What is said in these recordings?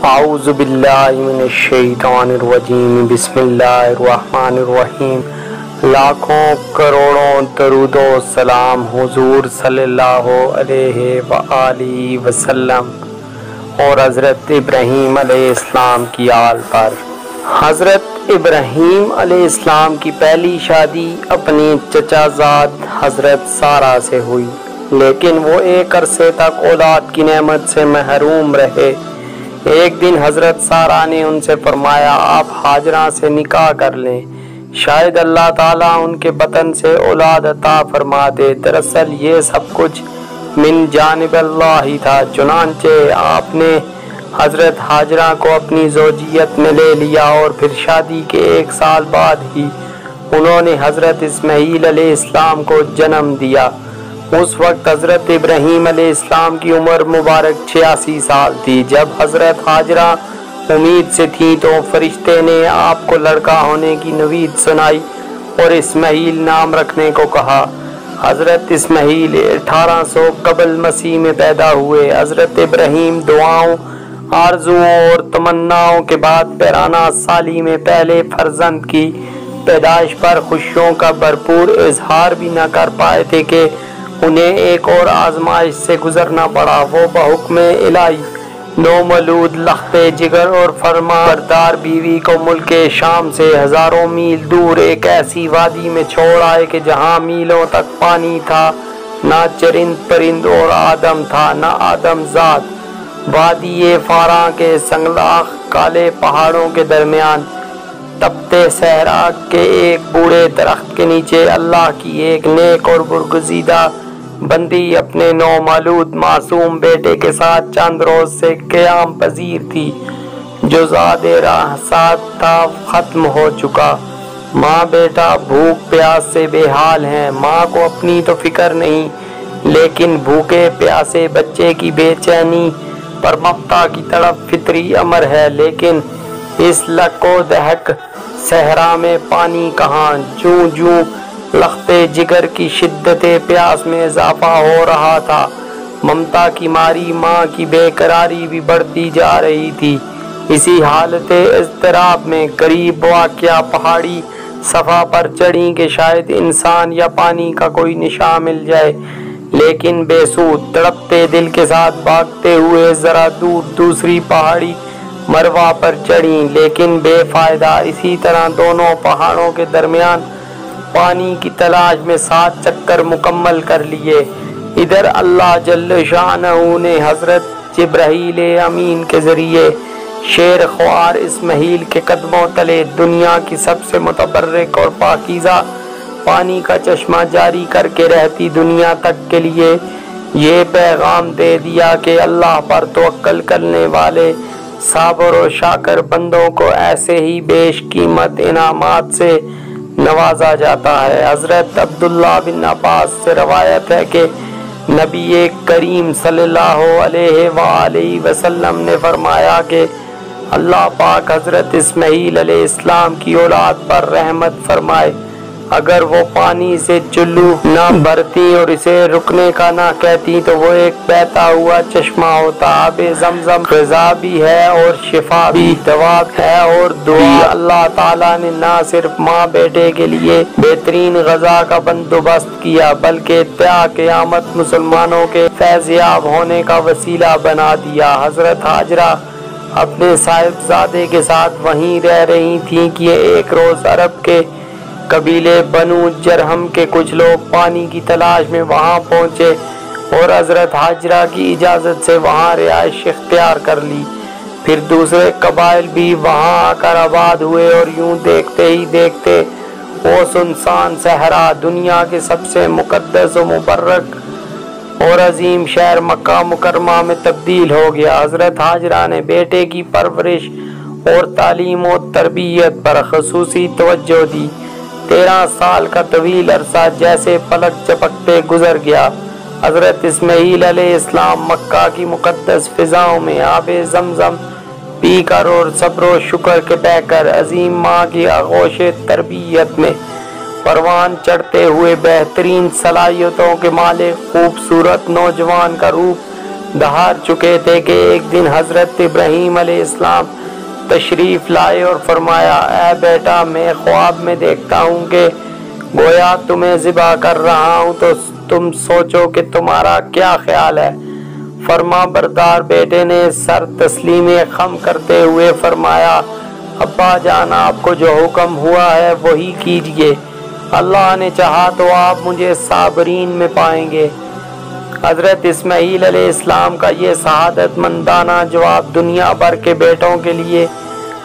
اعوذ باللہ من الشیطان الرجیم، بسم اللہ الرحمن الرحیم۔ لاکھوں کروڑوں درود و سلام حضور صلی اللہ علیہ وآلہ وسلم اور حضرت ابراہیم علیہ السلام کی آل پر۔ حضرت ابراہیم علیہ السلام کی پہلی شادی اپنی چچا زاد حضرت سارہ سے ہوئی، لیکن وہ ایک عرصے تک اولاد کی نعمت سے محروم رہے۔ ایک دن حضرت سارہ نے ان سے فرمایا، آپ ہاجرہ سے نکاح کر لیں، شاید اللہ تعالیٰ ان کے بطن سے اولاد عطا فرما دے۔ دراصل یہ سب کچھ من جانب اللہ ہی تھا، چنانچہ آپ نے حضرت ہاجرہ کو اپنی زوجیت میں لے لیا اور پھر شادی کے 1 سال بعد ہی انہوں نے حضرت اسماعیل علیہ السلام کو جنم دیا۔ اس وقت حضرت ابراہیم علیہ السلام کی عمر مبارک 86 سال تھی۔ جب حضرت ہاجرہ امید سے تھی تو فرشتے نے آپ کو لڑکا ہونے کی نوید سنائی اور اسماعیل نام رکھنے کو کہا۔ حضرت اسماعیل 1800 قبل مسیح میں پیدا ہوئے۔ حضرت ابراہیم دعاؤں، آرزوؤں اور تمناؤں کے بعد 13 سالی میں پہلے فرزند کی پیدائش پر خوشیوں کا بھرپور اظہار بھی نہ کر پائے تھے کہ انہیں ایک اور آزمائش سے گزرنا پڑا۔ وہ بحکم الہی نومولود لخت جگر اور فرما بردار بیوی کو ملک شام سے ہزاروں میل دور ایک ایسی وادی میں چھوڑ آئے کہ جہاں میلوں تک پانی تھا، نہ چرند پرند اور آدم تھا، نہ آدم ذات۔ وادی فاراں کے سنگلاخ کالے پہاڑوں کے درمیان تپتے صحرا کے ایک بوڑھے درخت کے نیچے اللہ کی ایک نیک اور برگزیدہ بندی اپنے نومولود معصوم بیٹے کے ساتھ چند روز سے قیام پذیر تھی۔ جو زاد راہ ساتھ تھا ختم ہو چکا۔ ماں بیٹا بھوک پیاس سے بے حال ہیں۔ ماں کو اپنی تو فکر نہیں، لیکن بھوکے پیاسے بچے کی بے چینی پر ممتا کی تڑپ فطری امر ہے۔ لیکن اس لک و دہک صحرا میں پانی کہاں؟ جوں جوں لخت جگر کی شدت پیاس میں اضافہ ہو رہا تھا، ممتا کی ماری ماں کی بے قراری بھی بڑھتی جا رہی تھی۔ اسی حالت اضطراب میں قریب واقعہ پہاڑی صفا پر چڑھی کہ شاید انسان یا پانی کا کوئی نشان مل جائے، لیکن بے سود تڑپتے دل کے ساتھ بھاگتے ہوئے ذرا دور دوسری پہاڑی مروا پر چڑھی، لیکن بے فائدہ۔ اسی طرح دونوں پہاڑوں کے درمیان پانی کی تلاش میں 7 چکر مکمل کر لیے۔ ادھر اللہ جل شانہ نے حضرت جبرائیل امین کے ذریعے شیر خوار اسماعیل کے قدموں تلے دنیا کی سب سے متبرک اور پاکیزہ پانی کا چشمہ جاری کر کے رہتی دنیا تک کے لیے یہ پیغام دے دیا کہ اللہ پر توکل کرنے والے صابر و شاکر بندوں کو ایسے ہی بیش قیمت انعامات سے نوازا جاتا ہے۔ حضرت عبداللہ بن عباس سے روایت ہے کہ نبی کریم صلی اللہ علیہ وآلہ وسلم نے فرمایا کہ اللہ پاک حضرت اسماعیل علیہ السلام کی اولاد پر رحمت فرمائے۔ اگر وہ پانی سے چلو نہ بھرتی اور اسے رکنے کا نہ کہتی تو وہ ایک بہتا ہوا چشمہ ہوتا۔ آب زمزم غذا بھی ہے اور شفا بھی، دوا ہے اور دعا۔ اللہ تعالیٰ نے نہ صرف ماں بیٹے کے لیے بہترین غذا کا بندوبست کیا بلکہ تا قیامت مسلمانوں کے فیض یاب ہونے کا وسیلہ بنا دیا۔ حضرت ہاجرہ اپنے صاحبزادے کے ساتھ وہیں رہ رہی تھیں کہ ایک روز عرب کے قبیلے بنو جرہم کے کچھ لوگ پانی کی تلاش میں وہاں پہنچے اور حضرت ہاجرہ کی اجازت سے وہاں رہائش اختیار کر لی۔ پھر دوسرے قبائل بھی وہاں آ کر آباد ہوئے اور یوں دیکھتے ہی دیکھتے وہ سنسان صحرا دنیا کے سب سے مقدس و مبارک اور عظیم شہر مکہ مکرمہ میں تبدیل ہو گیا۔ حضرت ہاجرہ نے بیٹے کی پرورش اور تعلیم و تربیت پر خصوصی توجہ دی۔ 13 سال کا طویل عرصہ جیسے پلک جھپکتے گزر گیا۔ حضرت اسماعیل علیہ السلام مکہ کی مقدس فضاؤں میں آب زمزم پی کر اور صبر و شکر کے بہ کر عظیم ماں کی آغوش تربیت میں پروان چڑھتے ہوئے بہترین صلاحیتوں کے مالک خوبصورت نوجوان کا روپ دہار چکے تھے کہ ایک دن حضرت ابراہیم علیہ السلام تشریف لائے اور فرمایا اے بیٹا میں خواب میں دیکھتا ہوں کہ گویا تمہیں ذبح کر رہا ہوں تو تم سوچو کہ تمہارا کیا خیال ہے۔ فرما بردار بیٹے نے سر تسلیم خم کرتے ہوئے فرمایا ابا جان آپ کو جو حکم ہوا ہے وہی کیجئے، اللہ نے چاہا تو آپ مجھے صابرین میں پائیں گے۔ حضرت اسماعیل علیہ السلام کا یہ سعادت مندانہ جواب دنیا بھر کے بیٹوں کے لیے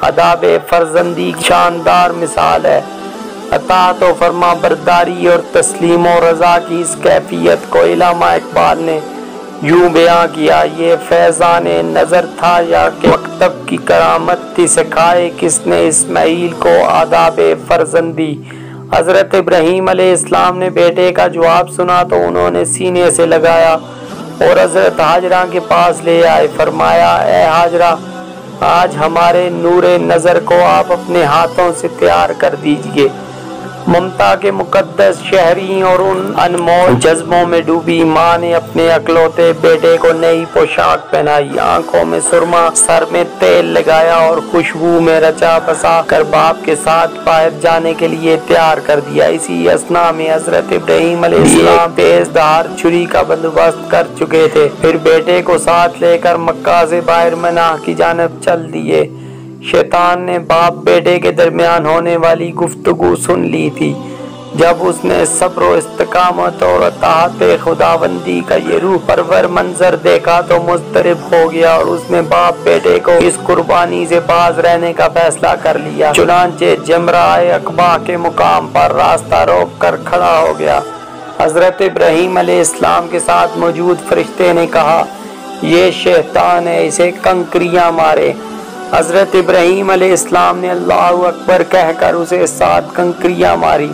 آداب فرزندی کی شاندار مثال ہے۔ اطاعت و فرما برداری اور تسلیم و رضا کی اس کیفیت کو علامہ اقبال نے یوں بیان کیا، یہ فیضان نظر تھا یا کہ مکتب کی کرامت تھی، سکھائے کس نے اسماعیل کو آداب فرزندی۔ حضرت ابراہیم علیہ السلام نے بیٹے کا جواب سنا تو انہوں نے سینے سے لگایا اور حضرت ہاجرہ کے پاس لے آئے۔ فرمایا اے ہاجرہ آج ہمارے نور نظر کو آپ اپنے ہاتھوں سے تیار کر دیجئے۔ ممتا کے مقدس شہری اور ان انمول جذبوں میں ڈوبی ماں نے اپنے اکلوتے بیٹے کو نئی پوشاک پہنائی، آنکھوں میں سرما، سر میں تیل لگایا اور خوشبو میں رچا بسا کر باپ کے ساتھ باہر جانے کے لیے تیار کر دیا۔ اسی اثنا میں حضرت ابراہیم علیہ السلام تیز دھار چھری کا بندوبست کر چکے تھے، پھر بیٹے کو ساتھ لے کر مکہ سے باہر منع کی جانب چل دیے۔ شیطان نے باپ بیٹے کے درمیان ہونے والی گفتگو سن لی تھی۔ جب اس نے صبر و استقامت اور اطاعت خداوندی کا یہ روح پرور منظر دیکھا تو مضطرب ہو گیا اور اس نے باپ بیٹے کو اس قربانی سے باز رہنے کا فیصلہ کر لیا۔ چنانچہ جمرہ عقبہ کے مقام پر راستہ روک کر کھڑا ہو گیا۔ حضرت ابراہیم علیہ السلام کے ساتھ موجود فرشتے نے کہا یہ شیطان ہے، اسے کنکریاں مارے۔ حضرت ابراہیم علیہ السلام نے اللہ اکبر کہہ کر اسے 7 کنکریاں ماری۔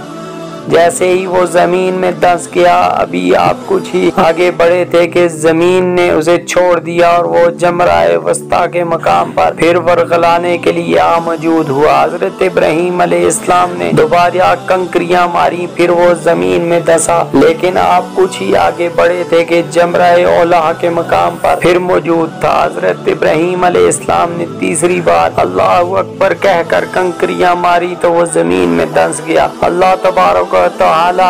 جیسے ہی وہ زمین میں دھنس گیا، ابھی آپ کچھ ہی آگے بڑھے تھے کہ زمین نے اسے چھوڑ دیا اور وہ جمرہ وسطیٰ کے مقام پر پھر ورغلانے کے لیے موجود ہوا۔ حضرت ابراہیم علیہ السلام نے دوبارہ کنکریاں ماری، پھر وہ زمین میں دھنسا، لیکن آپ کچھ ہی آگے بڑھے تھے کہ جمرہ اولا کے مقام پر پھر موجود تھا۔ حضرت ابراہیم علیہ السلام نے تیسری بار اللہ اکبر کہہ کر کنکریاں ماری تو وہ زمین میں دھنس گیا۔ اللہ تبارک و تعالی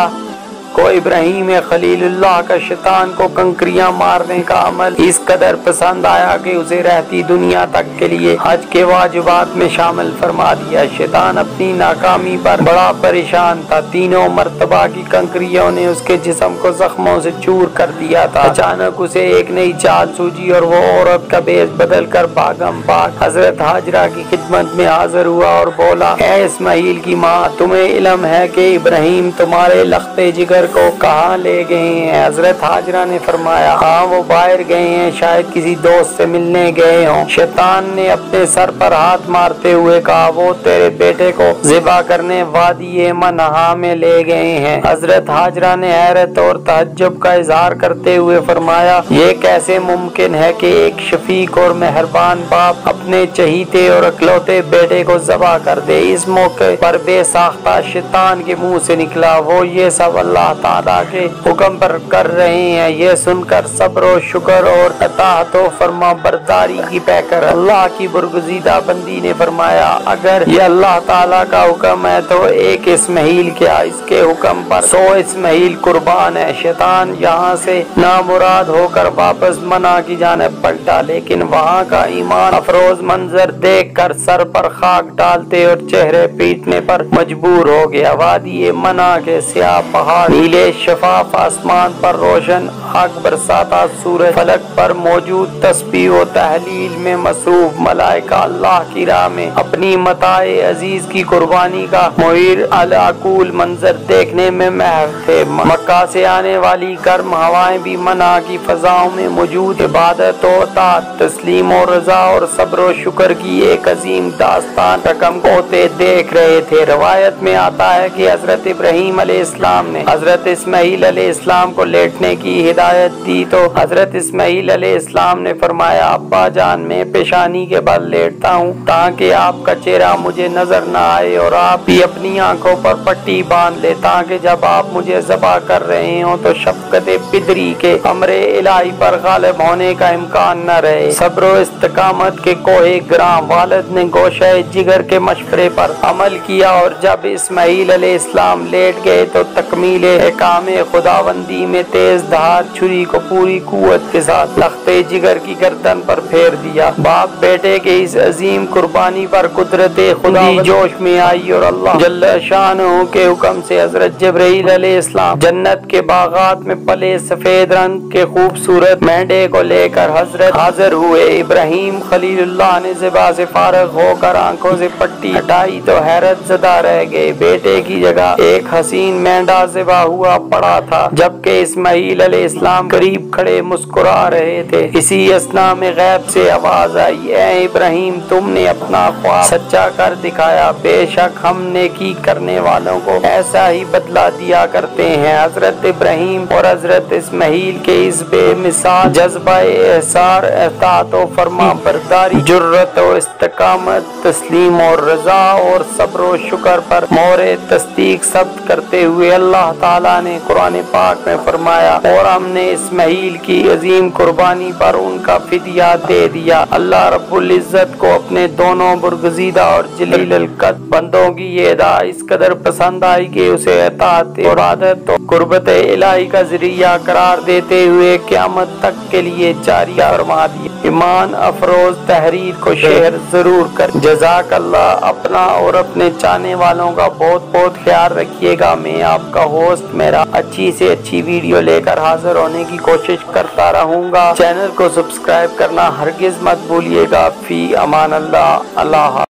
کو ابراہیم خلیل اللہ کا شیطان کو کنکریاں مارنے کا عمل اس قدر پسند آیا کہ اسے رہتی دنیا تک کے لیے حج کے واجبات میں شامل فرما دیا۔ شیطان اپنی ناکامی پر بڑا پریشان تھا، تینوں مرتبہ کی کنکریوں نے اس کے جسم کو زخموں سے چور کر دیا تھا۔ اچانک اسے ایک نئی چال سوجی اور وہ عورت کا بیش بدل کر بھاگم بھاگ حضرت ہاجرہ کی خدمت میں حاضر ہوا اور بولا اے اسماعیل کی ماں، تمہیں علم ہے کہ ابراہیم تمہارے لختے جگر کو کہاں لے گئے ہیں؟ حضرت ہاجرہ نے فرمایا ہاں وہ باہر گئے ہیں، شاید کسی دوست سے ملنے گئے ہوں۔ شیطان نے اپنے سر پر ہاتھ مارتے ہوئے کہا وہ تیرے بیٹے کو ذبح کرنے وادی منہا میں لے گئے ہیں۔ حضرت ہاجرہ نے حیرت اور تعجب کا اظہار کرتے ہوئے فرمایا یہ کیسے ممکن ہے کہ ایک شفیق اور مہربان باپ اپنے چہیتے اور اکلوتے بیٹے کو ذبح کر دے؟ اس موقع پر بے ساختہ شیطان کے منہ سے نکلا وہ یہ سب اللہ تعالیٰ کے حکم پر کر رہے ہیں۔ یہ سن کر صبر و شکر اور اطاعت و فرما برداری کی پیکر اللہ کی برگزیدہ بندی نے فرمایا اگر یہ اللہ تعالیٰ کا حکم ہے تو ایک اسماعیل کیا، اس کے حکم پر 100 اسماعیل قربان ہے۔ شیطان یہاں سے نامراد ہو کر واپس منع کی جانب پلٹا، لیکن وہاں کا ایمان افروز منظر دیکھ کر سر پر خاک ڈالتے اور چہرے پیٹنے پر مجبور ہو گیا۔ وادی منع کے سیاہ پہاڑ، نیلے شفاف آسمان پر روشن آگ برساتا سورج، فلک پر موجود تسبیح و تحلیل میں مصروف ملائکہ اللہ کی راہ میں اپنی متاع عزیز کی قربانی کا محیر العقول منظر دیکھنے میں محو تھے۔ مکہ سے آنے والی گرم ہوائیں بھی منع کی فضاؤں میں موجود عبادت و اطاعت، تسلیم و رضا اور صبر و شکر کی ایک عظیم داستان رقم ہوتے دیکھ رہے تھے۔ روایت میں آتا ہے کہ حضرت ابراہیم علیہ السلام نے حضرت حضرت اسماعیل علیہ السلام کو لیٹنے کی ہدایت دی تو حضرت اسماعیل علیہ السلام نے فرمایا ابا جان میں پیشانی کے بل لیٹتا ہوں تاکہ آپ کا چہرہ مجھے نظر نہ آئے اور آپ بھی اپنی آنکھوں پر پٹی باندھ لے تاکہ جب آپ مجھے ذبح کر رہے ہوں تو شفقت پدری کے امر الہی پر غالب ہونے کا امکان نہ رہے۔ صبر و استقامت کے کوہ گراں والد نے گوشہ جگر کے مشورے پر عمل کیا اور جب اسماعیل علیہ السلام لیٹ گئے تو تکمیل احکام خداوندی میں تیز دھار چھری کو پوری قوت کے ساتھ لختے جگر کی گردن پر پھیر دیا۔ باپ بیٹے کے اس عظیم قربانی پر قدرت خداوندی جوش میں آئی اور اللہ جل شانہ کے حکم سے حضرت جبرائیل علیہ السلام جنت کے باغات میں پلے سفید رنگ کے خوبصورت مینڈے کو لے کر حضرت حاضر ہوئے۔ ابراہیم خلیل اللہ نے ذبح سے فارغ ہو کر آنکھوں سے پٹی ہٹائی تو حیرت زدہ رہ گئے۔ بیٹے کی جگہ ایک حسین مینڈا ذبح ہوا پڑا تھا جبکہ اسماعیل علیہ السلام قریب کھڑے مسکرا رہے تھے۔ اسی اثنا میں غیب سے آواز آئی اے ابراہیم تم نے اپنا خواب سچا کر دکھایا، بے شک ہم نیکی کرنے والوں کو ایسا ہی بدلہ دیا کرتے ہیں۔ حضرت ابراہیم اور حضرت اسماعیل کے اس بے مثال جذبہ احسار اطاعت و فرما برداری جرت و استقامت تسلیم اور رضا اور صبر و شکر پر مہر تصدیق ثبت کرتے ہوئے اللہ تعالیٰ نے قرآن پاک میں فرمایا اور ہم نے اسماعیل کی عظیم قربانی پر ان کا فدیہ دے دیا۔ اللہ رب العزت کو اپنے دونوں برگزیدہ اور جلیل القدر بندوں کی یہ ادا اس قدر پسند آئی کہ اسے اطاعت اور عادت اور قربت الہی کا ذریعہ قرار دیتے ہوئے قیامت تک کے لیے جاری فرما دیا۔ ایمان افروز تحریر کو شیئر ضرور کر۔ جزاک اللہ۔ اپنا اور اپنے چاہنے والوں کا بہت بہت خیال رکھیے گا۔ میں آپ کا ہوسٹ میرا اچھی سے اچھی ویڈیو لے کر حاضر ہونے کی کوشش کرتا رہوں گا۔ چینل کو سبسکرائب کرنا ہرگز مت بھولیے گا۔ فی امان اللہ۔ اللہ